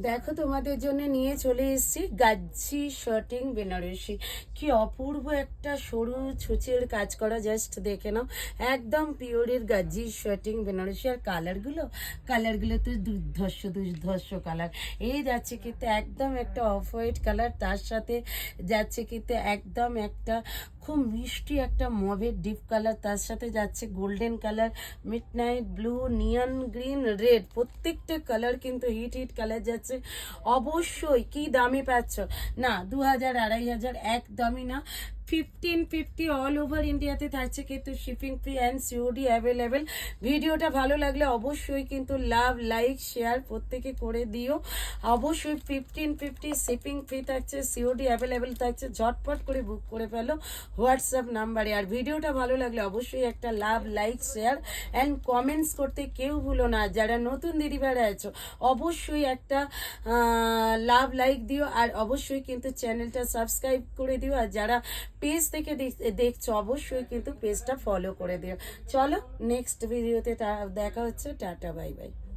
দেখো তোমাদের জন্য নিয়ে চলে এসেছি গাজ্জি শার্টিং বেনারসি। কি অপূর্ব একটা সরু ছুঁচের কাজ করা, জাস্ট দেখে নাও। একদম পিওরের গাজ্জি শার্টিং বেনারসি। আর কালারগুলো তো দুর্ধর্ষ দুর্ধর্ষ কালার। এই যাচ্ছে কিন্তু একদম একটা অফ হোয়াইট কালার, তার সাথে যাচ্ছে কিন্তু একদম একটা খুব মিষ্টি একটা মভের ডিপ কালার, তার সাথে যাচ্ছে গোল্ডেন কালার, মিডনাইট ব্লু, নিয়ন গ্রিন, রেড। প্রত্যেকটা কালার কিন্তু হিট কালার যাচ্ছে। অবশ্যই কি দামে পাচ্ছ না, 2000 2500 একদমই না। 1550 অল ওভার ইন্ডিয়াতে থাকছে কিন্তু shipping free and COD available. ভিডিওটা ভালো লাগলে অবশ্যই কিন্তু লাভ লাইক শেয়ার প্রত্যেকে করে দিও। অবশ্যই 1550 শিপিং ফ্রি থাকছে, সিওডি অ্যাভেলেবেল থাকছে। ঝটপট করে বুক করে ফেলো হোয়াটসঅ্যাপ নাম্বারে। আর ভিডিওটা ভালো লাগলে অবশ্যই একটা love like share and comments করতে কেউ ভুলো না। যারা নতুন দিদি ভাইরা আছো অবশ্যই একটা লাভ লাইক দিও, আর অবশ্যই কিন্তু চ্যানেলটা সাবস্ক্রাইব করে দিও। আর যারা পেজ থেকে দেখছো অবশ্যই কিন্তু পেজটা ফলো করে দিও। চলো নেক্সট ভিডিওতে দেখা হচ্ছে। Tata bye bye.